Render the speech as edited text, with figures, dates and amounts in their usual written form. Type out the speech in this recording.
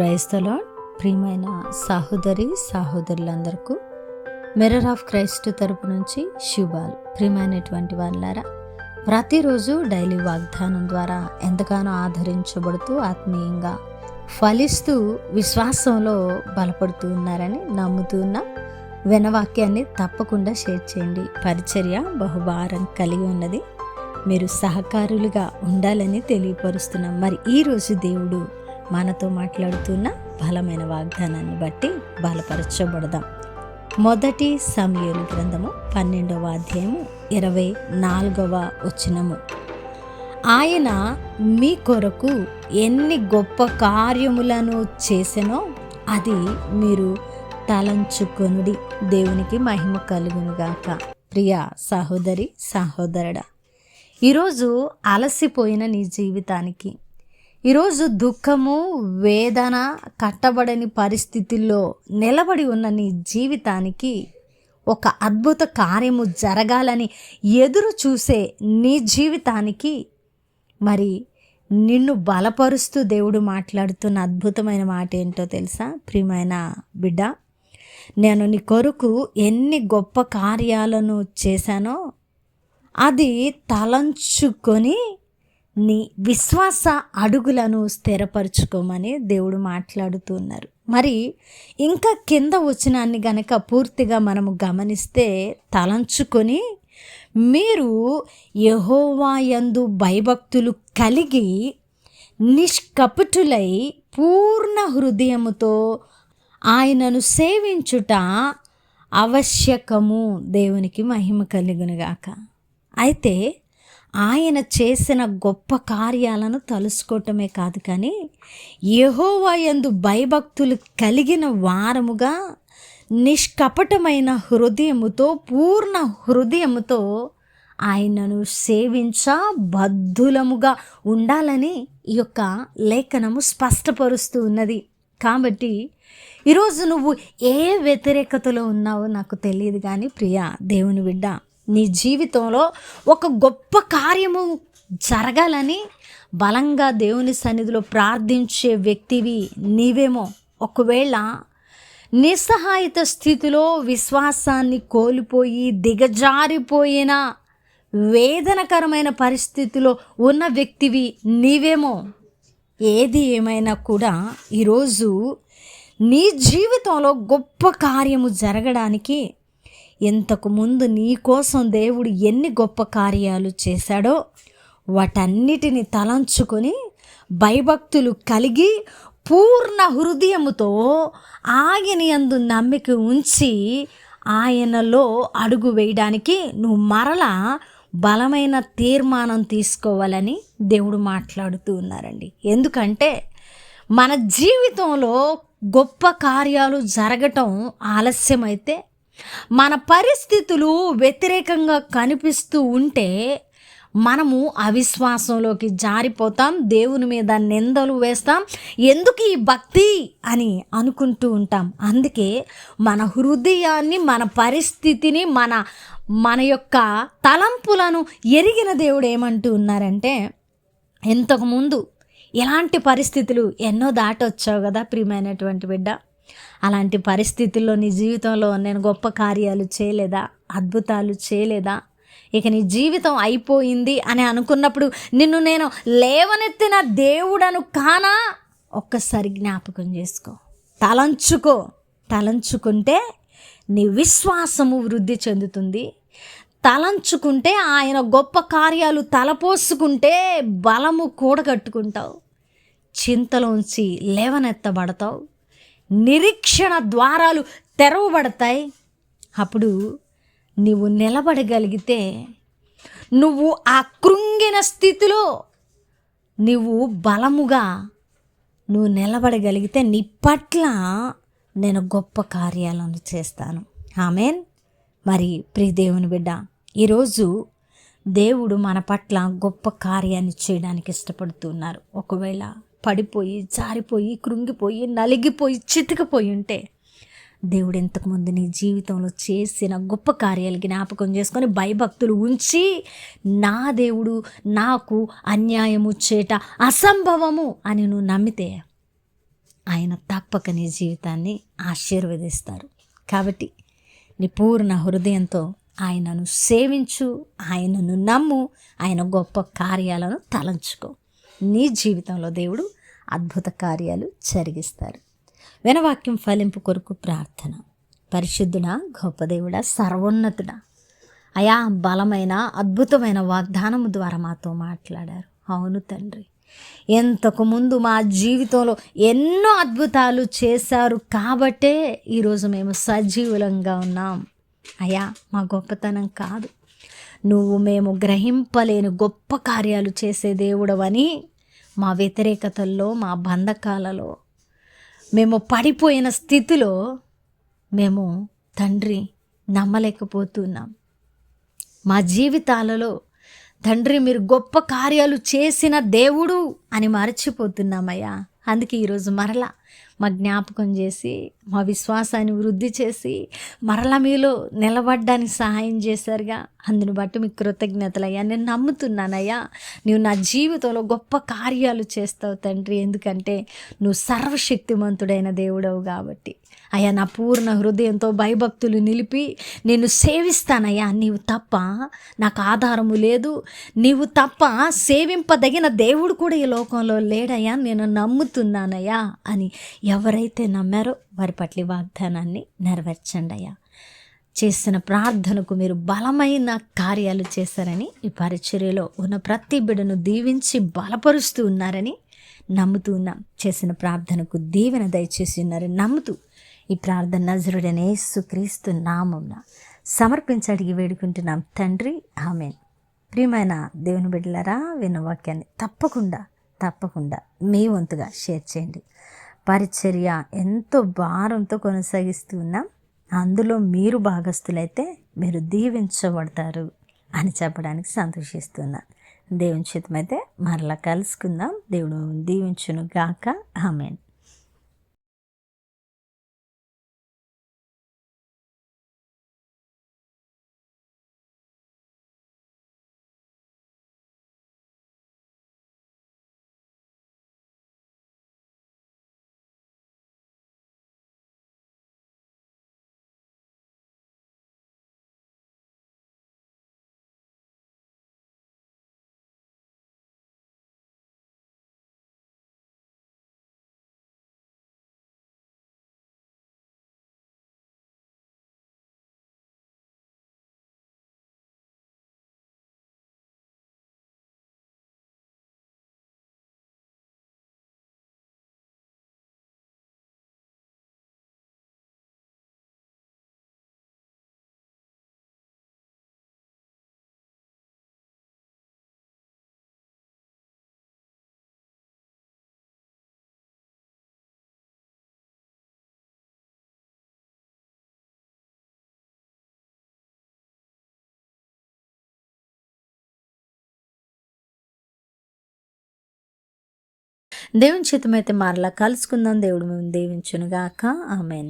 Praise the lord. ప్రియమైన సహోదరి సహోదరులందరికీ mirror of Christ తరపు నుంచి శుభాలు. ప్రియమైనటువంటి వాళ్ళారా, ప్రతిరోజు డైలీ వాగ్దానం ద్వారా ఎంతగానో ఆదరించబడుతూ ఆత్మీయంగా ఫలిస్తూ విశ్వాసంలో బలపడుతూ ఉన్నారని నమ్ముతూ ఉన్న వినవాక్యాన్ని తప్పకుండా షేర్ చేయండి. పరిచర్య బహుభారం కలిగి ఉన్నది, మీరు సహకారులుగా ఉండాలని తెలియపరుస్తున్నాం. మరి ఈరోజు దేవుడు మనతో మాట్లాడుతున్న బలమైన వాగ్దానాన్ని బట్టి బలపరచబడదాం. మొదటి సమూయేలు గ్రంథము 12వ అధ్యాయము 24వ వచనము. ఆయన మీ కొరకు ఎన్ని గొప్ప కార్యములను చేసెనో అది మీరు తలంచుకొనుడి, దేవునికి మహిమ కలుగునుగాక. ప్రియ సహోదరి సహోదరుడా, ఈరోజు అలసిపోయిన నీ జీవితానికి, ఈరోజు దుఃఖము వేదన కట్టబడని పరిస్థితుల్లో నిలబడి ఉన్న నీ జీవితానికి ఒక అద్భుత కార్యము జరగాలని ఎదురు చూసే నీ జీవితానికి మరి నిన్ను బలపరుస్తూ దేవుడు మాట్లాడుతున్న అద్భుతమైన మాట ఏంటో తెలుసా? ప్రియమైన బిడ్డ, నేను నీ కొరకు ఎన్ని గొప్ప కార్యాలను చేశానో అది తలంచుకొని నీ విశ్వాస అడుగులను స్థిరపరచుకోమని దేవుడు మాట్లాడుతున్నారు. మరి ఇంకా కింద వచనాన్ని గనక పూర్తిగా మనము గమనిస్తే, తలంచుకొని మీరు యెహోవా యందు భయభక్తులు కలిగి నిష్కపటులై పూర్ణ హృదయముతో ఆయనను సేవించుట ఆవశ్యకము, దేవునికి మహిమ కలుగునుగాక. అయితే ఆయన చేసిన గొప్ప కార్యాలను తలుసుకోవటమే కాదు, కానీ యెహోవా యందు భయభక్తులు కలిగిన వారముగా నిష్కపటమైన హృదయముతో పూర్ణ హృదయముతో ఆయనను సేవించ బద్ధులముగా ఉండాలని ఈ యొక్క లేఖనము స్పష్టపరుస్తూ ఉన్నది. కాబట్టి ఈరోజు నువ్వు ఏ వ్యతిరేకతలో ఉన్నావో నాకు తెలియదు, కానీ ప్రియా దేవుని బిడ్డ, నీ జీవితంలో ఒక గొప్ప కార్యము జరగాలని బలంగా దేవుని సన్నిధిలో ప్రార్థించే వ్యక్తివి నీవేమో. ఒకవేళ నిస్సహాయత స్థితిలో విశ్వాసాన్ని కోల్పోయి దిగజారిపోయిన వేదనకరమైన పరిస్థితిలో ఉన్న వ్యక్తివి నీవేమో. ఏది ఏమైనా కూడా ఈరోజు నీ జీవితంలో గొప్ప కార్యము జరగడానికి ఇంతకు ముందు నీ కోసం దేవుడు ఎన్ని గొప్ప కార్యాలు చేశాడో వాటన్నిటిని తలంచుకొని భయభక్తులు కలిగి పూర్ణ హృదయముతో ఆయన యందు నమ్మిక ఉంచి ఆయనలో అడుగు వేయడానికి నువ్వు మరలా బలమైన తీర్మానం తీసుకోవాలని దేవుడు మాట్లాడుతూ ఉన్నారండి. ఎందుకంటే మన జీవితంలో గొప్ప కార్యాలు జరగటం ఆలస్యమైతే, మన పరిస్థితులు వ్యతిరేకంగా కనిపిస్తూ ఉంటే మనము అవిశ్వాసంలోకి జారిపోతాం, దేవుని మీద నిందలు వేస్తాం, ఎందుకు ఈ భక్తి అని అనుకుంటూ ఉంటాం. అందుకే మన హృదయాన్ని, మన పరిస్థితిని, మన యొక్క తలంపులను ఎరిగిన దేవుడు ఏమంటూ ఉన్నారంటే, ఇంతకుముందు ఇలాంటి పరిస్థితులు ఎన్నో దాటొచ్చావు కదా ప్రియమైనటువంటి బిడ్డ. అలాంటి పరిస్థితుల్లో నీ జీవితంలో నేను గొప్ప కార్యాలు చేయలేదా, అద్భుతాలు చేయలేదా? ఇక నీ జీవితం అయిపోయింది అని అనుకున్నప్పుడు నిన్ను నేను లేవనెత్తిన దేవుడను కానా? ఒక్కసారి జ్ఞాపకం చేసుకో, తలంచుకుంటే నీ విశ్వాసము వృద్ధి చెందుతుంది. తలంచుకుంటే ఆయన గొప్ప కార్యాలు తలపోసుకుంటే బలము కూడగట్టుకుంటావు, చింతలోంచి లేవనెత్తబడతావు, నిరీక్షణ ద్వారాలు తెరవబడతాయి. అప్పుడు నువ్వు నిలబడగలిగితే, నువ్వు ఆ కృంగిన స్థితిలో నువ్వు బలముగా నువ్వు నిలబడగలిగితే నీ పట్ల నేను గొప్ప కార్యాలను చేస్తాను. ఆమేన్. మరి ప్రియ దేవుని బిడ్డ, ఈరోజు దేవుడు మన పట్ల గొప్ప కార్యాన్ని చేయడానికి ఇష్టపడుతున్నారు. ఒకవేళ పడిపోయి, జారిపోయి, కృంగిపోయి, నలిగిపోయి, చితికిపోయి ఉంటే దేవుడు ఇంతకుముందు నీ జీవితంలో చేసిన గొప్ప కార్యాలు జ్ఞాపకం చేసుకొని భయభక్తులు ఉంచి, నా దేవుడు నాకు అన్యాయము చేట అసంభవము అని నువ్వు నమ్మితే ఆయన తప్పక నీ జీవితాన్ని ఆశీర్వదిస్తారు. కాబట్టి నీ పూర్ణ హృదయంతో ఆయనను సేవించు, ఆయనను నమ్ము, ఆయన గొప్ప కార్యాలను తలంచుకో. నీ జీవితంలో దేవుడు అద్భుత కార్యాలు జరిగిస్తారు. వినవాక్యం ఫలింపు కొరకు ప్రార్థన. పరిశుద్ధుడా, గొప్ప దేవుడా, సర్వోన్నతుడా, అయా బలమైన అద్భుతమైన వాగ్దానము ద్వారా మాతో మాట్లాడారు. అవును తండ్రి, ఎంతకు ముందు మా జీవితంలో ఎన్నో అద్భుతాలు చేశారు కాబట్టే ఈరోజు మేము సజీవులంగా ఉన్నాం. అయ్యా, మా గొప్పతనం కాదు, నువ్వు మేము గ్రహింపలేని గొప్ప కార్యాలు చేసే దేవుడవని మా వ్యతిరేకతల్లో, మా బంధకాలలో, మేము పడిపోయిన స్థితిలో మేము తండ్రి నమ్మలేకపోతున్నాం. మా జీవితాలలో తండ్రి మీరు గొప్ప కార్యాలు చేసిన దేవుడు అని మరచిపోతున్నామయ్యా. అందుకే ఈరోజు మరలా మా జ్ఞాపకం చేసి మా విశ్వాసాన్ని వృద్ధి చేసి మరలా మీలో నిలబడ్డానికి సహాయం చేశారుగా. అందుని బట్టి మీకు కృతజ్ఞతలయ్యా. నేను నమ్ముతున్నానయ్యా, నువ్వు నా జీవితంలో గొప్ప కార్యాలు చేస్తావు తండ్రి. ఎందుకంటే నువ్వు సర్వశక్తిమంతుడైన దేవుడవు కాబట్టి. అయ్యా, నా పూర్ణ హృదయంతో భయభక్తులు నిలిపి నిన్ను సేవిస్తానయ్యా. నీవు తప్ప నాకు ఆధారము లేదు, నీవు తప్ప సేవింపదగిన దేవుడు కూడా ఈ లోకంలో లేడయ్యా, నేను నమ్ముతున్నానయ్యా అని ఎవరైతే నమ్మారో వారి పట్ల వాగ్దానాన్ని నెరవేర్చండి అయ్యా. చేసిన ప్రార్థనకు మీరు బలమైన కార్యాలు చేశారని, ఈ పరిచర్యలో ఉన్న ప్రతి బిడ్డను దీవించి బలపరుస్తూ ఉన్నారని నమ్ముతూ ఉన్నాం. చేసిన ప్రార్థనకు దీవెన దయచేసి ఉన్నారని నమ్ముతూ ఈ ప్రార్థన నజరుడైన యేసుక్రీస్తు నామమున సమర్పించి అడిగి వేడుకుంటున్నాం తండ్రి, ఆమేన్. ప్రియమైన దేవుని బిడ్డలారా, విన్న వాక్యాన్ని తప్పకుండా మీ వంతుగా షేర్ చేయండి. పరిచర్య ఎంతో భారంతో కొనసాగిస్తూ ఉన్నాం. అందులో మీరు భాగస్థులైతే మీరు దీవించబడతారు అని చెప్పడానికి సంతోషిస్తున్నాను. దేవుని చిత్తమైతే మరలా కలుసుకుందాం. దేవుడు దీవించును గాక. ఆమేన్. దేవుని చిత్తమైతే మరలా కలుసుకుందాం. దేవుడు మేము దీవించును గాక. ఆమేన్.